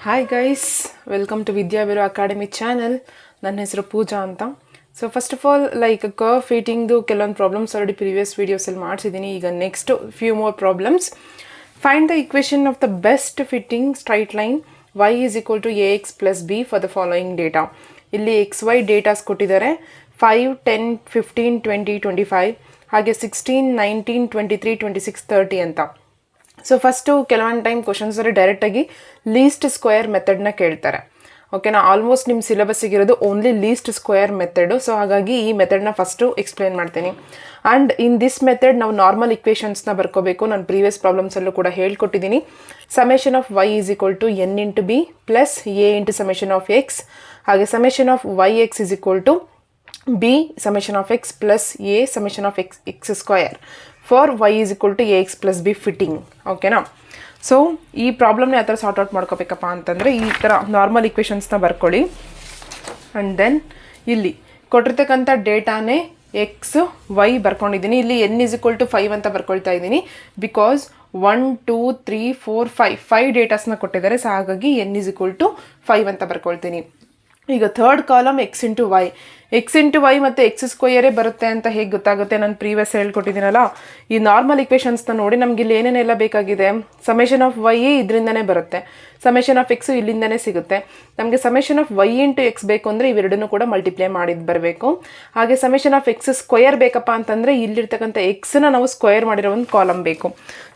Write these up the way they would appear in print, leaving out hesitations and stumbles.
Hi guys, welcome to Vidyaviro academy channel. ನನ್ನ ಹೆಸರು ಪೂಜಾ ಅಂತ. So first of all curve ಫಿಟ್ಟಿಂಗ್ದು ಕೆಲವೊಂದು ಪ್ರಾಬ್ಲಮ್ಸ್ ಆಲ್ರೆಡಿ ಪ್ರೀವಿಯಸ್ ವೀಡಿಯೋಸಲ್ಲಿ ಮಾಡಿಸಿದ್ದೀನಿ. ಈಗ next few more problems. Find the equation of the best fitting straight line y is equal to ax plus b for the following data. ಇಲ್ಲಿ X Y datas ಕೊಟ್ಟಿದ್ದಾರೆ 5, 10, 15, 20, 25 ಹಾಗೆ 16, 19, 23, 26, 30 ಅಂತ. So first ಕೆಲವೊಂದು time ಕ್ವಶನ್ಸಲ್ಲಿ ಡೈರೆಕ್ಟಾಗಿ ಲೀಸ್ಟ್ ಸ್ಕ್ವೇರ್ ಮೆಥಡ್ನ ಕೇಳ್ತಾರೆ. ಓಕೆನಾ, ಆಲ್ಮೋಸ್ಟ್ ನಿಮ್ಮ ಸಿಲೆಬಸ್ಸಿಗಿರೋದು only least square method. So ಹಾಗಾಗಿ ಈ ಮೆಥಡ್ನ ಫಸ್ಟು ಎಕ್ಸ್ಪ್ಲೇನ್ ಮಾಡ್ತೀನಿ. ಆ್ಯಂಡ್ ಇನ್ ದಿಸ್ ಮೆಥಡ್ ನಾವು ನಾರ್ಮಲ್ ಇಕ್ವೇಷನ್ಸ್ನ ಬರ್ಕೋಬೇಕು. ನಾನು ಪ್ರೀವಿಯಸ್ ಪ್ರಾಬ್ಲಮ್ಸಲ್ಲೂ ಕೂಡ ಹೇಳ್ಕೊಟ್ಟಿದ್ದೀನಿ. Summation of y is equal to n into B plus A into summation of X, ಹಾಗೆ summation of Y X is equal to B summation of X plus A summation of X square for y is equal to A X plus b fitting. ಓಕೆನಾ, so ಈ ಪ್ರಾಬ್ಲಮ್ನ ಯಾವ ಥರ sort out ಮಾಡ್ಕೋಬೇಕಪ್ಪ ಅಂತಂದರೆ ಈ ಥರ normal ಇಕ್ವೇಷನ್ಸ್ನ ಬರ್ಕೊಳ್ಳಿ. And then ಇಲ್ಲಿ ಕೊಟ್ಟಿರ್ತಕ್ಕಂಥ ಡೇಟಾನೇ ಎಕ್ಸ್ ವೈ ಬರ್ಕೊಂಡಿದ್ದೀನಿ. ಇಲ್ಲಿ n ಈಸ್ ಈಕ್ವಲ್ ಟು 5 ಅಂತ ಬರ್ಕೊಳ್ತಾ ಇದ್ದೀನಿ. ಬಿಕಾಸ್ 1, 2, 3, 4, 5 ಡೇಟಾಸ್ನ ಕೊಟ್ಟಿದ್ದಾರೆ. ಸೊ ಹಾಗಾಗಿ n ಈಸ್ ಈಕ್ವಲ್ ಟು 5 ಅಂತ ಬರ್ಕೊಳ್ತೀನಿ. ಈಗ third column x into y ಮತ್ತು ಎಕ್ಸ್ ಸ್ಕ್ವಯರೇ ಬರುತ್ತೆ ಅಂತ ಹೇಗೆ ಗೊತ್ತಾಗುತ್ತೆ? ನಾನು ಪ್ರೀವಿಯಸ್ ಹೇಳ್ಕೊಟ್ಟಿದ್ದೀನಲ್ಲ, ಈ ನಾರ್ಮಲ್ ಇಕ್ವೇಷನ್ಸ್ನ ನೋಡಿ ನಮ್ಗೆ ಇಲ್ಲಿ ಏನೇನೆಲ್ಲ ಬೇಕಾಗಿದೆ. ಸಮೇಷನ್ ಆಫ್ ವೈ ಇದರಿಂದನೇ ಬರುತ್ತೆ, ಸಮೇಷನ್ ಆಫ್ ಎಕ್ಸು ಇಲ್ಲಿಂದನೇ ಸಿಗುತ್ತೆ. ನಮಗೆ summation of Y into x ಬೇಕು ಅಂದರೆ ಇವೆರಡನ್ನೂ ಕೂಡ ಮಲ್ಟಿಪ್ಲೈ ಮಾಡಿದ್ದು ಬರಬೇಕು. ಹಾಗೆ ಸಮೇಷನ್ ಆಫ್ ಎಕ್ಸ್ ಸ್ಕ್ವಯರ್ ಬೇಕಪ್ಪ ಅಂತಂದರೆ ಇಲ್ಲಿರ್ತಕ್ಕಂಥ ಎಕ್ಸನ್ನ ನಾವು ಸ್ಕ್ವಯರ್ ಮಾಡಿರೋ ಒಂದು ಕಾಲಮ್ ಬೇಕು.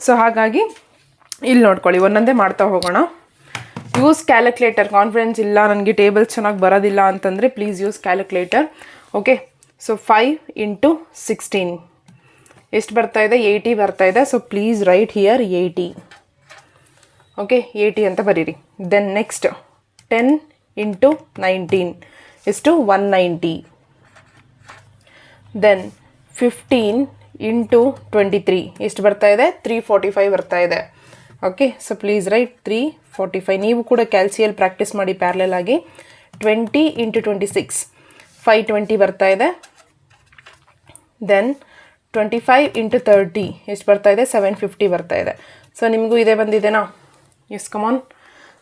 ಸೊ ಹಾಗಾಗಿ ಇಲ್ಲಿ ನೋಡ್ಕೊಳ್ಳಿ, ಒಂದೊಂದೇ ಮಾಡ್ತಾ ಹೋಗೋಣ. Use calculator. ಕಾನ್ಫಿಡೆನ್ಸ್ ಇಲ್ಲ ನನಗೆ ಟೇಬಲ್ಸ್ ಚೆನ್ನಾಗಿ ಬರೋದಿಲ್ಲ ಅಂತಂದರೆ please use calculator. Okay, so 5 into 16 ಎಷ್ಟು ಬರ್ತಾಯಿದೆ? 80 ಬರ್ತಾಯಿದೆ. So please right here 80. Okay, 80 ಅಂತ ಬರೀರಿ. ದೆನ್ ನೆಕ್ಸ್ಟ್ 10 ಇಂಟು 19 ಎಷ್ಟು? 190. ದೆನ್ 15 ಇಂಟು 23 ಎಷ್ಟು ಬರ್ತಾಯಿದೆ? 345 ಬರ್ತಾಯಿದೆ. Okay, so please right 345. ನೀವು ಕೂಡ ಕ್ಯಾಲ್ಸಿಯಲ್ಲಿ ಪ್ರಾಕ್ಟೀಸ್ ಮಾಡಿ ಪ್ಯಾರಲಲ್ ಆಗಿ. 20 ಇಂಟು 26 520 ಬರ್ತಾ ಇದೆ. ದೆನ್ 25 ಇಂಟು 30 ಎಷ್ಟು ಬರ್ತಾ ಇದೆ? 750 ಬರ್ತಾ ಇದೆ. ಸೊ ನಿಮಗೂ ಇದೇ ಬಂದಿದೆನಾ? ಎಸ್, ಕಮಾನ್.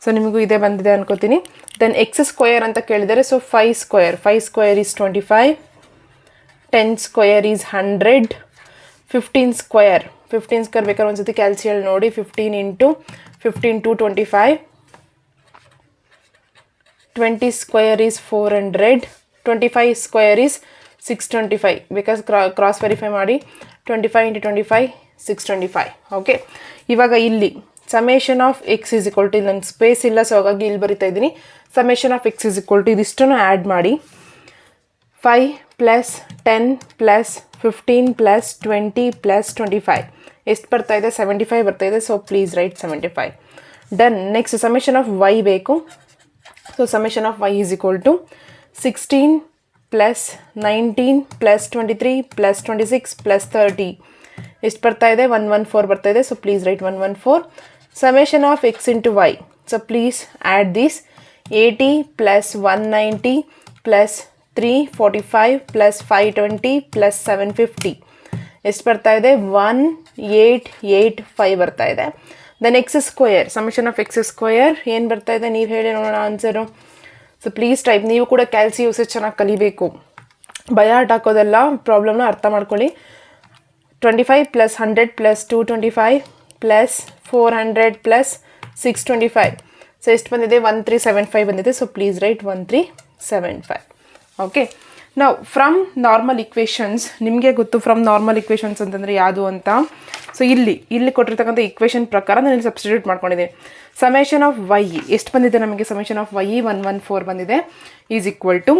ಸೊ ನಿಮಗೂ ಇದೇ ಬಂದಿದೆ ಅನ್ಕೋತೀನಿ. ದೆನ್ ಎಕ್ಸ್ ಸ್ಕ್ವಯರ್ ಅಂತ ಕೇಳಿದರೆ, so 5 square is 25, 10 square is 100, 15 square ಬೇಕಾದ್ರೆ ಒಂದ್ಸತಿ ಕ್ಯಾಲ್ಸಿಯಲ್ಲಿ ನೋಡಿ. 15 into 15 225, 20 square is 400, 25 square is 625. Because cross verify ಮಾಡಿ. 25 ಇಂಟು 25 625. ಓಕೆ, ಇವಾಗ ಇಲ್ಲಿ summation of x is equal to, ಇಲ್ಲಿ ನನ್ನ ಸ್ಪೇಸ್ ಇಲ್ಲ ಸೊ ಹಾಗಾಗಿ ಇಲ್ಲಿ ಬರಿತಾ ಇದ್ದೀನಿ. Summation of x is equal to ಇದಿಷ್ಟನ್ನು ಆ್ಯಡ್ ಮಾಡಿ. 5 ಪ್ಲಸ್ 10 ಪ್ಲಸ್ 15 ಪ್ಲಸ್ 20 ಪ್ಲಸ್ 25 ಎಷ್ಟು ಬರ್ತಾ ಇದೆ? 75 ಬರ್ತಾ ಇದೆ. So please write 75. Done. Next summation of Y ಬೇಕು. So summation of Y is equal to 16 plus 19 plus 23 plus 26 plus 30 ಎಷ್ಟು ಬರ್ತಾ ಇದೆ? 114 ಬರ್ತಾ ಇದೆ. So please write 114. Summation of X into Y. So please add this 80 plus 190 plus 345 plus 520 plus 750 ಎಷ್ಟು ಬರ್ತಾ ಇದೆ? 1885 ಬರ್ತಾ ಇದೆ. Then X square. Summation of X square ಏನು ಬರ್ತಾ ಇದೆ? ನೀವು ಹೇಳಿ ನೋಡೋಣ ಆನ್ಸರು. So please type. ನೀವು ಕೂಡ ಕ್ಯಾಲ್ಸಿ ಯೂಸೇಜ್ ಚೆನ್ನಾಗಿ ಕಲಿಬೇಕು, ಬಯಾಟ್ ಹಾಕೋದೆಲ್ಲ ಪ್ರಾಬ್ಲಮ್ನ ಅರ್ಥ ಮಾಡ್ಕೊಳ್ಳಿ. 25 plus 100 plus 225 plus 400 plus 625 so ಎಷ್ಟು ಬಂದಿದೆ? 1375 ಬಂದಿದೆ. So please write 1375. ಓಕೆ, ನಾವು ಫ್ರಮ್ ನಾರ್ಮಲ್ ಇಕ್ವೇಷನ್ಸ್, ನಿಮಗೆ ಗೊತ್ತು ಫ್ರಮ್ ನಾರ್ಮಲ್ ಇಕ್ವೇಷನ್ಸ್ ಅಂತಂದರೆ ಯಾವುದು ಅಂತ. ಸೊ ಇಲ್ಲಿ ಕೊಟ್ಟಿರ್ತಕ್ಕಂಥ ಇಕ್ವೇಷನ್ ಪ್ರಕಾರ ನಾನು ಇಲ್ಲಿ ಸಬ್ಸ್ಟಿಟ್ಯೂಟ್ ಮಾಡ್ಕೊಂಡಿದ್ದೀನಿ. ಸಮೇಷನ್ ಆಫ್ ವೈ ಎಷ್ಟು ಬಂದಿದೆ ನಮಗೆ? ಸಮೇಷನ್ ಆಫ್ ವೈ 114 ಬಂದಿದೆ. Is equal to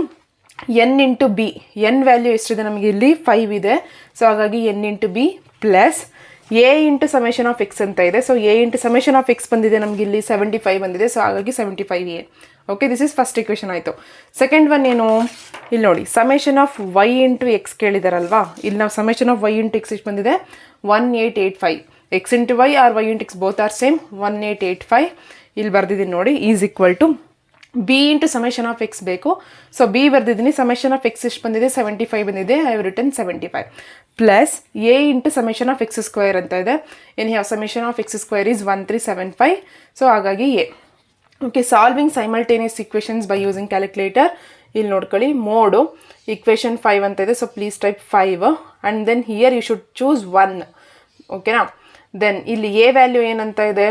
N into B. N value ಎಷ್ಟಿದೆ ನಮಗೆ? ಇಲ್ಲಿ 5 ಇದೆ. ಸೊ ಹಾಗಾಗಿ N into B plus A into summation of X ಅಂತ ಇದೆ. So A into summation of X ಬಂದಿದೆ ನಮಗೆ ಇಲ್ಲಿ 75 ಬಂದಿದೆ. ಸೊ ಹಾಗಾಗಿ 75A. Okay, this is first equation ಆಯಿತು. ಸೆಕೆಂಡ್ ಒನ್ ಏನು? ಇಲ್ಲಿ ನೋಡಿ, summation of Y into X ಕೇಳಿದಾರಲ್ವಾ. ಇಲ್ಲಿ ನಾವು summation of Y into X ಎಷ್ಟು ಬಂದಿದೆ? 1885. X into Y are Y into X both are same. 1885 ಇಲ್ಲಿ ಬರ್ದಿದ್ದೀನಿ ನೋಡಿ. Is equal to B into summation of X ಬೇಕು. ಸೊ ಬಿ ಬರ್ದಿದ್ದೀನಿ. ಸಮೇಷನ್ ಆಫ್ ಎಕ್ಸ್ ಎಷ್ಟು ಬಂದಿದೆ? 75 ಬಂದಿದೆ. I have written 75 plus A into summation of X square ಅಂತ ಇದೆ. ಏನು ಯಾವ summation of X square is 1375. So ಹಾಗಾಗಿ A. Okay, solving simultaneous equations by using calculator. ಇಲ್ಲಿ ನೋಡ್ಕೊಳ್ಳಿ, ಮೋಡು ಇಕ್ವೇಷನ್ 5 ಅಂತ ಇದೆ, so please type 5 and then here you should choose 1. ಓಕೆನಾ. ದೆನ್ ಇಲ್ಲಿ ಎ ವ್ಯಾಲ್ಯೂ ಏನಂತ ಇದೆ,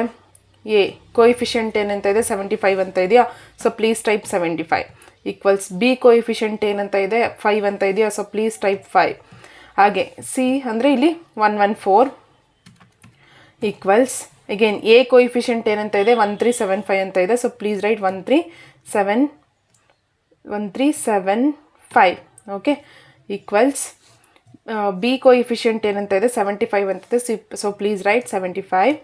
ಎ ಕೋಯಿಫಿಷಿಯಂಟ್ ಏನಂತ ಇದೆ 75 ಅಂತ ಇದೆಯಾ, so please type 75 equals b coefficient ಏನಂತ ಇದೆ 5 ಅಂತ ಇದೆಯಾ, ಸೊ ಪ್ಲೀಸ್ ಟೈಪ್ 5. ಹಾಗೆ ಸಿ ಅಂದರೆ ಇಲ್ಲಿ 114 ಈಕ್ವಲ್ಸ್ ಅಗೇನ್ ಎ ಕೋಯಿಫಿಷಿಯಂಟ್ ಏನಂತ ಇದೆ 1375 ಅಂತ ಇದೆ, so please write 1375. Okay, equals b coefficient ಏನಂತ ಇದೆ 75 ಅಂತಿದೆ, so please write 75.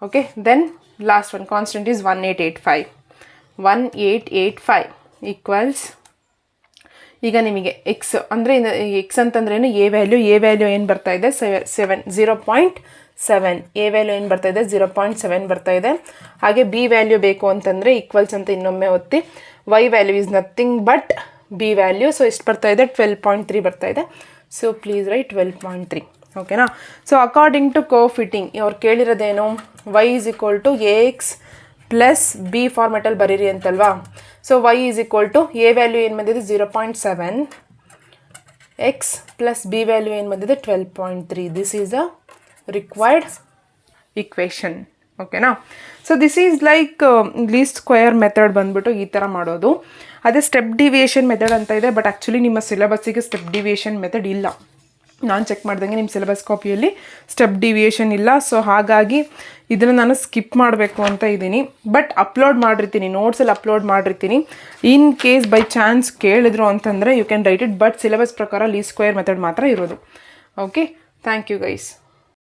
Okay, then last one constant is 1885 equals ಈಗ ನಿಮಗೆ ಎಕ್ಸ್ ಅಂದರೆ ಎಕ್ಸ್ ಅಂತಂದ್ರೇನು ಎ ವ್ಯಾಲ್ಯೂ ಏನು ಬರ್ತಾ ಇದೆ 0.7, ಎ ವ್ಯಾಲ್ಯೂ ಏನು ಬರ್ತಾ ಇದೆ 0.7 ಬರ್ತಾ ಇದೆ. ಹಾಗೆ ಬಿ ವ್ಯಾಲ್ಯೂ ಬೇಕು ಅಂತಂದರೆ ಈಕ್ವಲ್ಸ್ ಅಂತ ಇನ್ನೊಮ್ಮೆ ಒತ್ತಿ, y value is nothing but b value, so ಎಷ್ಟು ಬರ್ತಾ ಇದೆ 12.3 ಬರ್ತಾ ಇದೆ, ಸೊ ಪ್ಲೀಸ್ ರೈಟ್ 12.3. ಓಕೆನಾ. So according to curve fitting ಅವ್ರು ಕೇಳಿರೋದೇನು, y is equal to A X plus B ಫಾರ್ಮೆಟಲ್ಲಿ ಬರೀರಿ ಅಂತಲ್ವಾ. So y is equal to A value ಏನು ಬಂದಿದೆ 0.7, ಎಕ್ಸ್ ಪ್ಲಸ್ ಬಿ ವ್ಯಾಲ್ಯೂ ಏನು ಬಂದಿದೆ 12.3. This is a required equation. ಓಕೆನಾ. So this is like least square method ಬಂದ್ಬಿಟ್ಟು ಈ ಥರ ಮಾಡೋದು. ಅದೇ ಸ್ಟೆಪ್ ಡಿವಿಯೇಷನ್ ಮೆಥಡ್ ಅಂತ ಇದೆ, ಬಟ್ ಆ್ಯಕ್ಚುಲಿ ನಿಮ್ಮ ಸಿಲೆಬಸ್ಸಿಗೆ ಸ್ಟೆಪ್ ಡಿವಿಯೇಷನ್ ಮೆಥಡ್ ಇಲ್ಲ. ನಾನು ಚೆಕ್ ಮಾಡ್ದಂಗೆ ನಿಮ್ಮ ಸಿಲೆಬಸ್ ಕಾಪಿಯಲ್ಲಿ ಸ್ಟೆಪ್ ಡಿವಿಯೇಷನ್ ಇಲ್ಲ, ಸೊ ಹಾಗಾಗಿ ಇದನ್ನು ನಾನು ಸ್ಕಿಪ್ ಮಾಡಬೇಕು ಅಂತ ಇದ್ದೀನಿ. ಬಟ್ ಅಪ್ಲೋಡ್ ಮಾಡಿರ್ತೀನಿ, ನೋಟ್ಸಲ್ಲಿ ಅಪ್ಲೋಡ್ ಮಾಡಿರ್ತೀನಿ. ಇನ್ ಕೇಸ್ ಬೈ ಚಾನ್ಸ್ ಕೇಳಿದ್ರು ಅಂತಂದರೆ you can write it, but syllabus ಪ್ರಕಾರ ಲೀಸ್ಟ್ ಸ್ಕ್ವೇರ್ ಮೆಥಡ್ ಮಾತ್ರ ಇರೋದು. Okay, thank you guys.